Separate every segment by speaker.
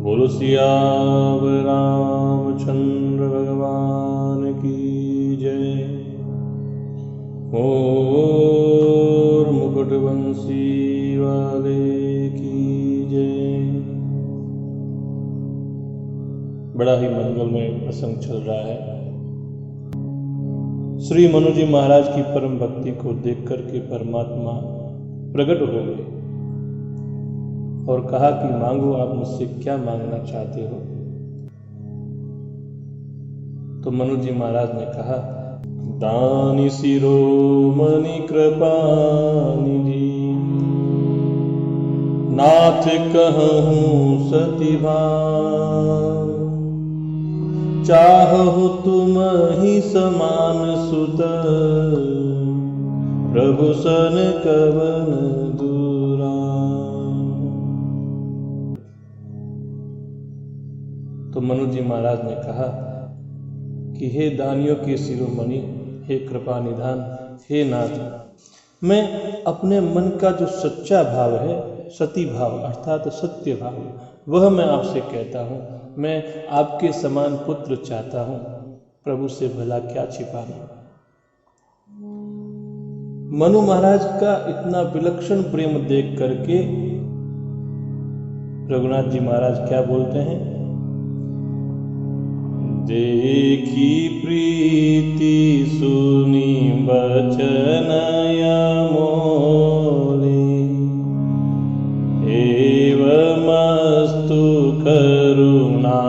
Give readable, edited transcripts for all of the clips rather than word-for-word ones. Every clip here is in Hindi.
Speaker 1: बोलो सियावर रामचंद्र भगवान की जय। मोर मुकुट बंसी वाले की जय। बड़ा ही मंगलमय प्रसंग चल रहा है। श्री मनु जी महाराज की परम भक्ति को देख करके परमात्मा प्रकट हो गए और कहा कि मांगो, आप मुझसे क्या मांगना चाहते हो। तो मनु जी महाराज ने कहा, दानी शिरोमणि कृपा निधि, नाथ कहूँ सती भाव, चाहो तुम ही समान सुत, प्रभु सन कवन दूरा। तो मनु जी महाराज ने कहा कि हे दानियों के शिरोमणि, हे कृपा निधान, हे नाथ, मैं अपने मन का जो सच्चा भाव है, सती भाव अर्थात सत्य भाव, वह मैं आपसे कहता हूँ। मैं आपके समान पुत्र चाहता हूँ, प्रभु से भला क्या छिपाना। मनु महाराज का इतना विलक्षण प्रेम देख करके रघुनाथ जी महाराज क्या बोलते हैं, देखी प्रीति सुनी बचन मोले, एवमस्तु करुणा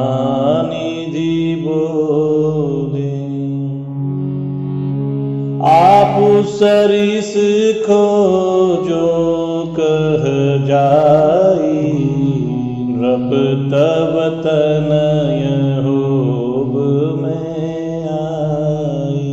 Speaker 1: निधि बोले, आप सरिस खोजो कह जाई, नृप तब तनय होब में आई।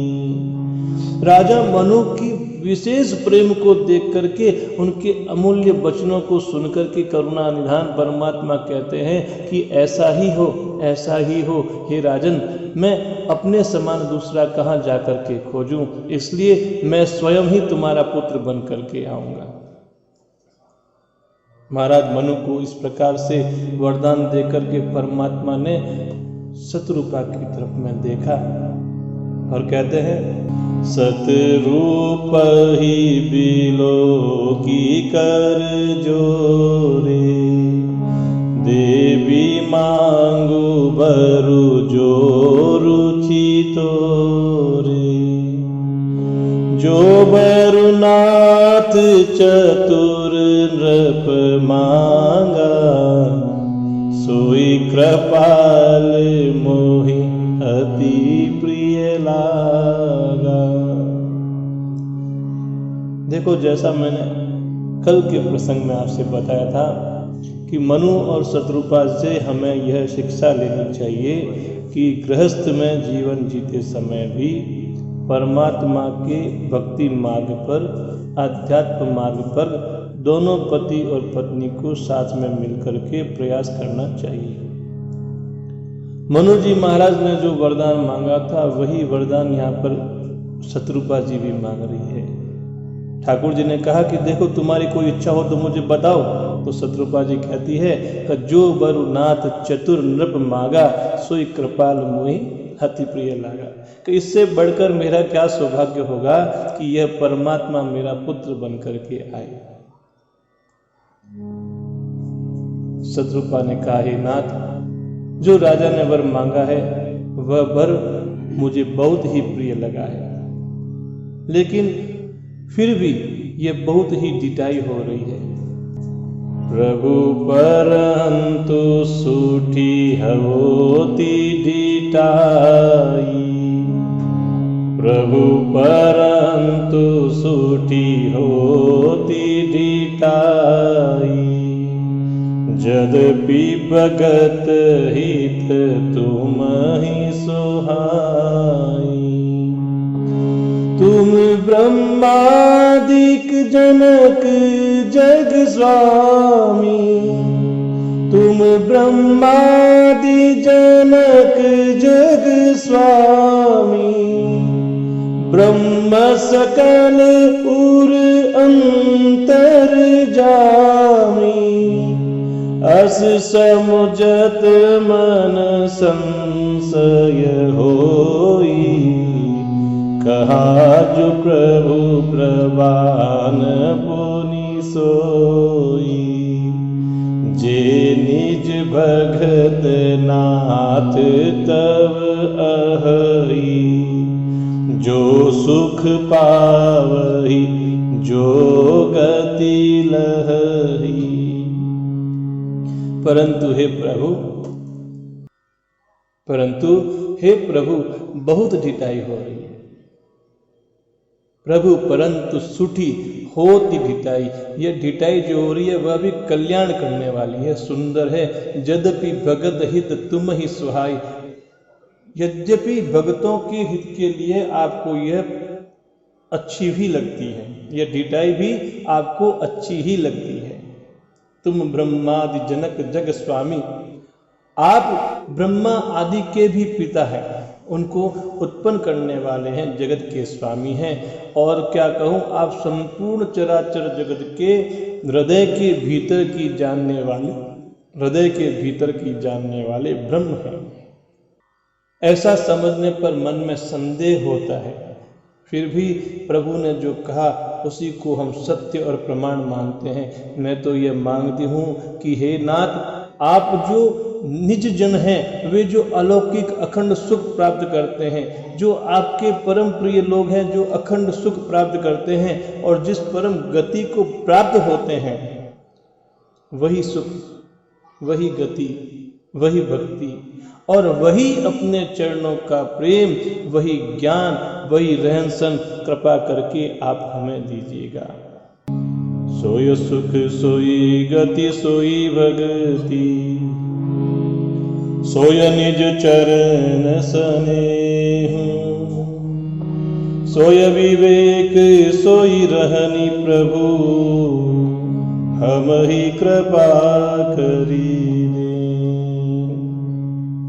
Speaker 1: राजा मनु की विशेष प्रेम को देख करके, उनके अमूल्य वचनों को सुनकर के करुणा निधान परमात्मा कहते हैं कि ऐसा ही हो, ऐसा ही हो। हे राजन, मैं अपने समान दूसरा कहाँ जाकर के खोजूं, इसलिए मैं स्वयं ही तुम्हारा पुत्र बन करके आऊंगा। महाराज मनु को इस प्रकार से वरदान देकर के परमात्मा ने शत्रुपा की तरफ में देखा और कहते हैं, सतरूप ही बिलो की कर जोरे, देवी मांगू बरु जो रुचि तोरे, जो बरुनाथ चतुर नृप मांगा, सोई कृपाल मोहि अति प्रिय लागा। देखो, जैसा मैंने कल के प्रसंग में आपसे बताया था कि मनु और शत्रुपा से हमें यह शिक्षा लेनी चाहिए कि गृहस्थ में जीवन जीते समय भी परमात्मा के भक्ति मार्ग पर, आध्यात्म मार्ग पर दोनों पति और पत्नी को साथ में मिलकर के प्रयास करना चाहिए। मनु जी महाराज ने जो वरदान मांगा था, वही वरदान यहाँ पर शत्रुपा जी भी मांग रही है। ठाकुर जी ने कहा कि देखो, तुम्हारी कोई इच्छा हो तो मुझे बताओ। तो शत्रुपा जी कहती है कि जो बरुनाथ चतुर नृप मांगा, सोई कृपाल मोहि अति प्रिय लागा। कि इससे बढ़कर मेरा क्या सौभाग्य होगा कि यह परमात्मा मेरा पुत्र बन करके आए। शत्रुपा ने कहा, हे नाथ, जो राजा ने वर मांगा है वह वर मुझे बहुत ही प्रिय लगा है, लेकिन फिर भी ये बहुत ही डिटाई हो रही है। प्रभु परंतु सूठी होती डिटाई, प्रभु परंतु सूठी होती डिटाई, यद्यपि भगत हित तुम ही सुहाई। तुम ब्रह्मादिक जनक जग स्वामी, तुम ब्रह्मादि जनक जग स्वामी, ब्रह्म सकल उर अंतर जामी, अस समुझत मन संशय होई, कहा जो प्रभु प्रवान पुनि सोई। जे निज भगत नाथ तव अहई, जो सुख पावही जो गति लहरी। परंतु हे प्रभु बहुत ढिठाई हो रही है प्रभु, परंतु सुठी होती ढिठाई। यह ढिठाई जो हो रही है वह भी कल्याण करने वाली है, सुंदर है। यद्यपि भगत हित तुम ही सुहाई, यद्यपि भक्तों के हित के लिए आपको यह अच्छी भी लगती है, यह ढिठाई भी आपको अच्छी ही लगती है। तुम ब्रह्मादि जनक जग स्वामी, आप ब्रह्मा आदि के भी पिता हैं, उनको उत्पन्न करने वाले हैं, जगत के स्वामी हैं। और क्या कहूँ, आप संपूर्ण चराचर जगत के हृदय के भीतर की जानने वाले ब्रह्म हैं। ऐसा समझने पर मन में संदेह होता है, फिर भी प्रभु ने जो कहा उसी को हम सत्य और प्रमाण मानते हैं। मैं तो यह मांगती हूँ कि हे नाथ, आप जो निज जन हैं, वे जो अलौकिक अखंड सुख प्राप्त करते हैं, जो आपके परम प्रिय लोग हैं, जो अखंड सुख प्राप्त करते हैं और जिस परम गति को प्राप्त होते हैं, वही सुख, वही गति, वही भक्ति और वही अपने चरणों का प्रेम, वही ज्ञान, वही रहन सहन कृपा करके आप हमें दीजिएगा। सोय सुख सोई गति सोई भगति, सोय निज चरण स्नेहु, सोय विवेक सोई रहनी प्रभु, हम ही कृपा करी दे।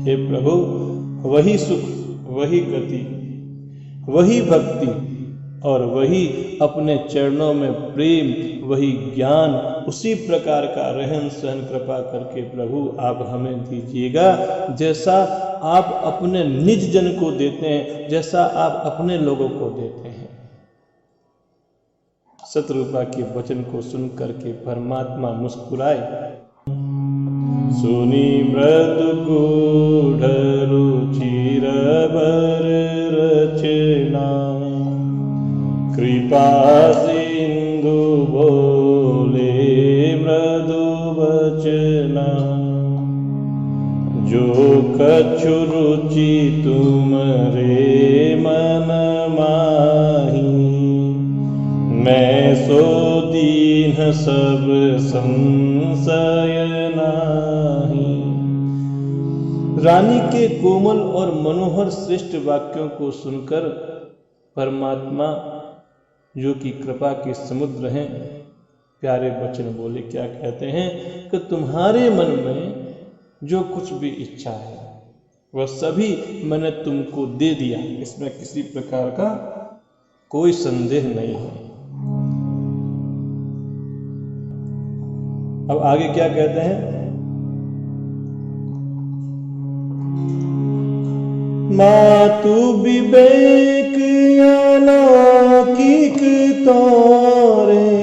Speaker 1: हे प्रभु, वही सुख, वही गति, वही भक्ति और वही अपने चरणों में प्रेम, वही ज्ञान, उसी प्रकार का रहन सहन कृपा करके प्रभु आप हमें दीजिएगा, जैसा आप अपने निज जन को देते हैं, जैसा आप अपने लोगों को देते हैं। सतरूपा के वचन को सुन करके परमात्मा मुस्कुराए। सुनी मृदु गूढ़ रुचिर बर रचना, कृपा सिंधु बोले मृदु वचना, जो कछु रुचि तुमरे मन माही, मैं सो दीन सब संशय नाही। रानी के कोमल और मनोहर श्रेष्ठ वाक्यों को सुनकर परमात्मा, जो कि कृपा के समुद्र हैं, प्यारे वचन बोले। क्या कहते हैं कि तुम्हारे मन में जो कुछ भी इच्छा है वह सभी मैंने तुमको दे दिया, इसमें किसी प्रकार का कोई संदेह नहीं है। अब आगे क्या कहते हैं, मातु विवेक अलौकिक तोरे,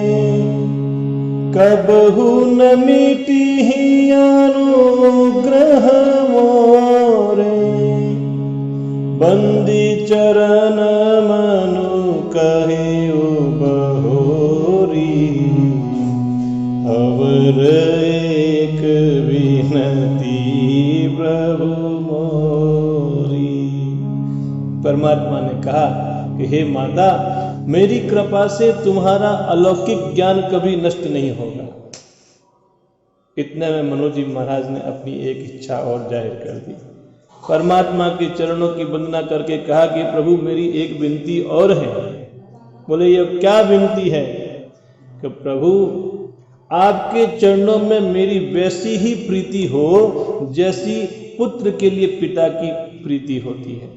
Speaker 1: कबहु न मिटी अनुग्रह मोरे, बंदी चरण मनु कहे बहोरी, अवर एक विनती प्रभु मोरी। परमात्मा ने कहा कि हे माता, मेरी कृपा से तुम्हारा अलौकिक ज्ञान कभी नष्ट नहीं होगा। इतने में मनोज जी महाराज ने अपनी एक इच्छा और जाहिर कर दी। परमात्मा के चरणों की वंदना करके कहा कि प्रभु, मेरी एक विनती और है। बोले, ये क्या विनती है? कि प्रभु, आपके चरणों में मेरी वैसी ही प्रीति हो जैसी पुत्र के लिए पिता की प्रीति होती है।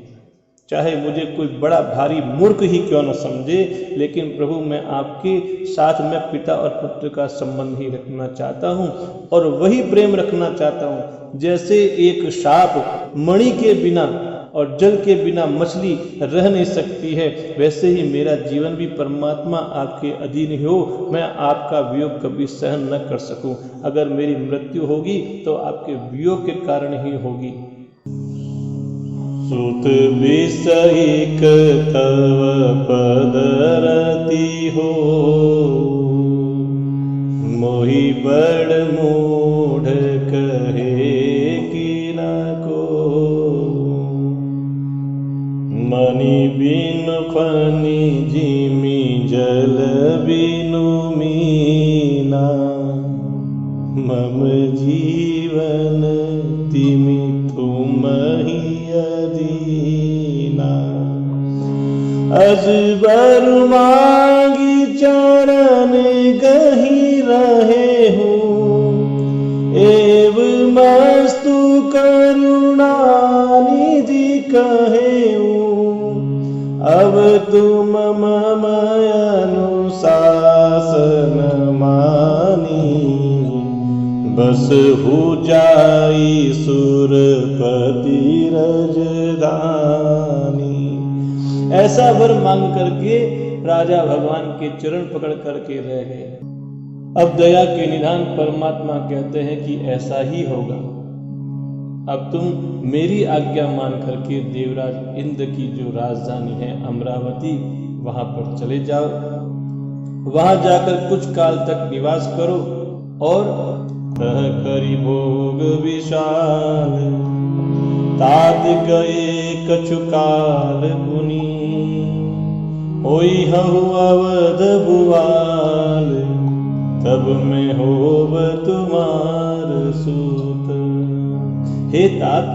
Speaker 1: चाहे मुझे कोई बड़ा भारी मूर्ख ही क्यों न समझे, लेकिन प्रभु मैं आपके साथ में पिता और पुत्र का संबंध ही रखना चाहता हूँ और वही प्रेम रखना चाहता हूँ। जैसे एक सांप मणि के बिना और जल के बिना मछली रह नहीं सकती है, वैसे ही मेरा जीवन भी परमात्मा आपके अधीन ही हो, मैं आपका वियोग कभी सहन न कर सकूं। अगर मेरी मृत्यु होगी तो आपके वियोग के कारण ही होगी। सुत विषयिक तव पद रति हो, मोहि बड़ मूढ़ कहे कि न को। मणि बिनु फनि जिमि जल बिनु मीना, मम जीवन तिमि तुमहि अधीना। अजबर मांगी चरण गहि रहे हूँ, एव मस्तु करुणा निधि कहे हूँ। अब तुम मम अनुशासन मानी, बस हो जाई सुरपति रजधानी। ऐसा वर मांग करके राजा भगवान के चरण पकड़ करके रह गए। अब दया के निधान परमात्मा कहते हैं कि ऐसा ही होगा। अब तुम मेरी आज्ञा मान करके देवराज इंद्र की जो राजधानी है अमरावती, वहां पर चले जाओ। वहां जाकर कुछ काल तक निवास करो और तह करि भोग विशाल, तात गए कछु काल पुनि। होई हहु अवध भुआल, तब मैं होब तुम्हार सूत। हे तात,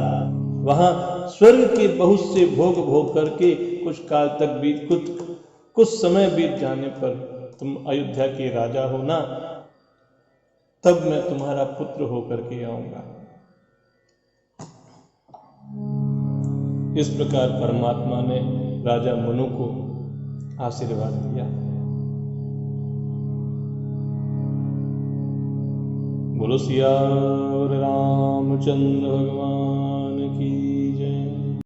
Speaker 1: वहां स्वर्ग के बहुत से भोग करके कुछ काल तक कुछ समय बीत जाने पर तुम अयोध्या के राजा हो ना, तब मैं तुम्हारा पुत्र होकर के आऊंगा। इस प्रकार परमात्मा ने राजा मनु को आशीर्वाद दिया। बोलो सियावर रामचंद्र भगवान की।